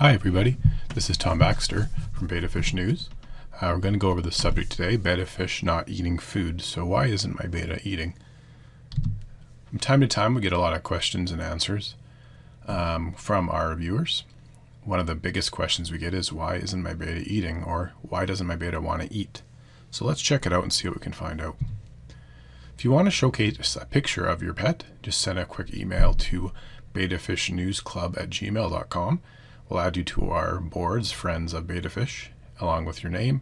Hi everybody, this is Tom Baxter from Betta Fish News. We're going to go over the subject today, betta fish not eating food. So why isn't my betta eating? From time to time we get a lot of questions and answers from our viewers. One of the biggest questions we get is, why isn't my betta eating, or why doesn't my betta want to eat? So let's check it out and see what we can find out. If you want to showcase a picture of your pet, just send a quick email to bettafishnewsclub@gmail.com. We'll add you to our boards, Friends of Betta Fish, along with your name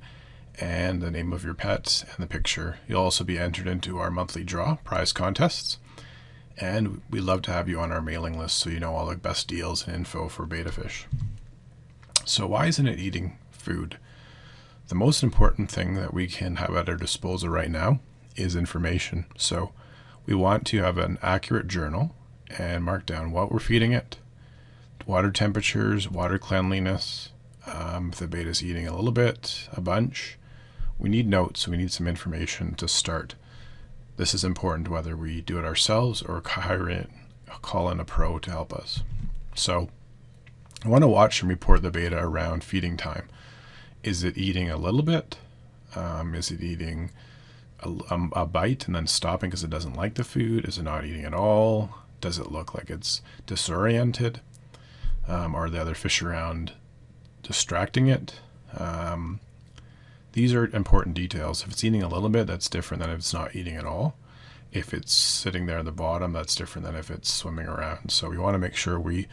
and the name of your pet and the picture. You'll also be entered into our monthly draw prize contests, and we'd love to have you on our mailing list so you know all the best deals and info for betta fish. So why isn't it eating food? The most important thing that we can have at our disposal right now is information. So we want to have an accurate journal and mark down what we're feeding it, water temperatures, water cleanliness, if the betta's eating a little bit, a bunch. We need notes, we need some information to start. This is important whether we do it ourselves or call in a pro to help us. So I want to watch and report the betta around feeding time. Is it eating a little bit? Is it eating a bite and then stopping because it doesn't like the food? Is it not eating at all? Does it look like it's disoriented? Are the other fish around distracting it? These are important details. If it's eating a little bit, that's different than if it's not eating at all. If it's sitting there at the bottom, that's different than if it's swimming around. So we want to make sure we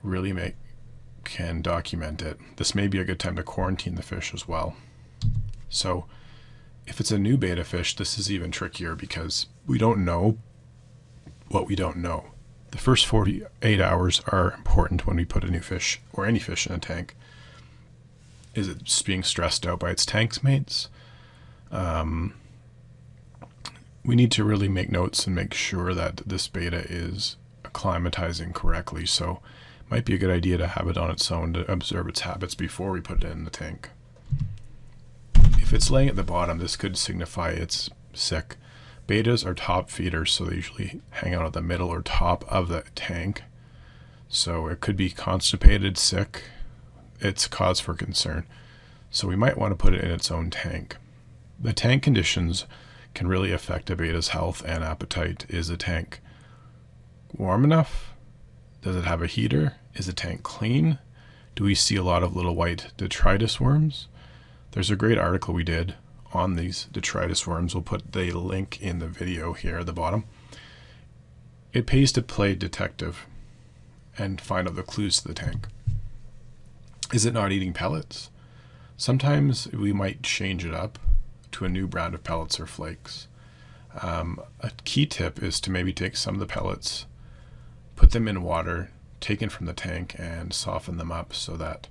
really can document it. This may be a good time to quarantine the fish as well. So if it's a new betta fish, this is even trickier because we don't know what we don't know. The first 48 hours are important when we put a new fish or any fish in a tank. Is it just being stressed out by its tank mates? We need to really make notes and make sure that this betta is acclimatizing correctly. So it might be a good idea to have it on its own to observe its habits before we put it in the tank. If it's laying at the bottom, this could signify it's sick. Bettas are top feeders, so they usually hang out at the middle or top of the tank. So it could be constipated, sick. It's cause for concern. So we might want to put it in its own tank. The tank conditions can really affect a betta's health and appetite. Is the tank warm enough? Does it have a heater? Is the tank clean? Do we see a lot of little white detritus worms? There's a great article we did on these detritus worms. We'll put the link in the video here at the bottom. It pays to play detective and find out the clues to the tank. Is it not eating pellets? Sometimes we might change it up to a new brand of pellets or flakes. A key tip is to maybe take some of the pellets, put them in water taken from the tank, and soften them up so that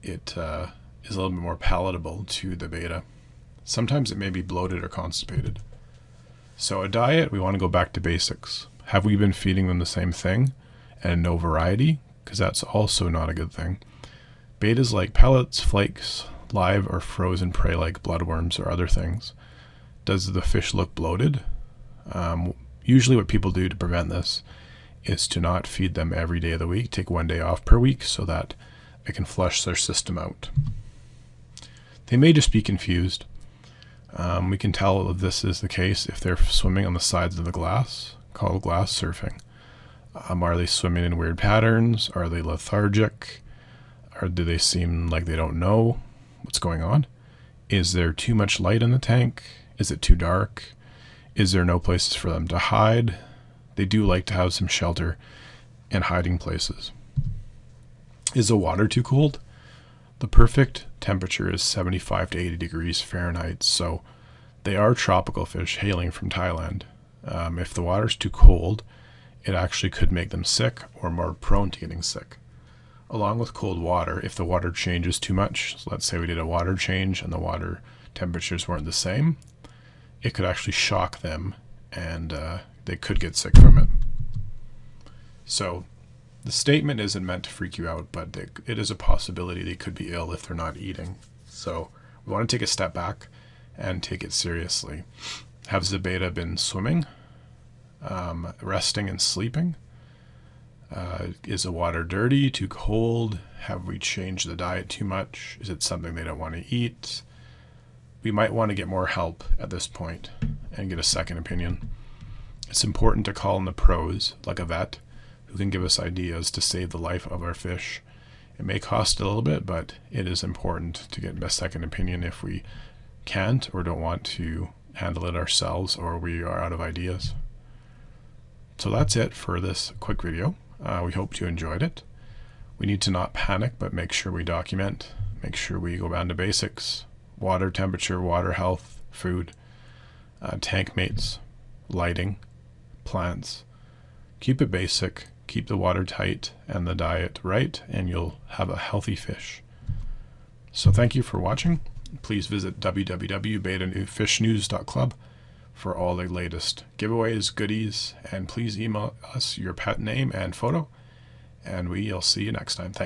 it is a little bit more palatable to the betta. Sometimes it may be bloated or constipated. So a diet, we want to go back to basics. Have we been feeding them the same thing and no variety? Because that's also not a good thing. Bettas like pellets, flakes, live or frozen prey like bloodworms or other things. Does the fish look bloated? Usually what people do to prevent this is to not feed them every day of the week. Take one day off per week so that it can flush their system out. They may just be confused. We can tell if this is the case if they're swimming on the sides of the glass, called glass surfing. Are they swimming in weird patterns? Are they lethargic? Or do they seem like they don't know what's going on? Is there too much light in the tank? Is it too dark? Is there no places for them to hide? They do like to have some shelter and hiding places. Is the water too cold? The perfect temperature is 75 to 80 degrees Fahrenheit, so they are tropical fish hailing from Thailand. If the water's too cold, it actually could make them sick or more prone to getting sick. Along with cold water, if the water changes too much, so let's say we did a water change and the water temperatures weren't the same, it could actually shock them and they could get sick from it. So the statement isn't meant to freak you out, but it is a possibility they could be ill if they're not eating. So we want to take a step back and take it seriously. Has the betta been swimming, resting and sleeping? Is the water dirty, too cold? Have we changed the diet too much? Is it something they don't want to eat? We might want to get more help at this point and get a second opinion. It's important to call in the pros, like a vet, who can give us ideas to save the life of our fish. It may cost a little bit, but it is important to get a second opinion if we can't or don't want to handle it ourselves, or we are out of ideas. So that's it for this quick video. We hope you enjoyed it. We need to not panic, but make sure we document, make sure we go down to basics: water temperature, water health, food, tank mates, lighting, plants. Keep it basic, keep the water tight and the diet right, and you'll have a healthy fish. So thank you for watching. Please visit www.betanewfishnews.club for all the latest giveaways, goodies, and please email us your pet name and photo, and we'll see you next time. Thanks.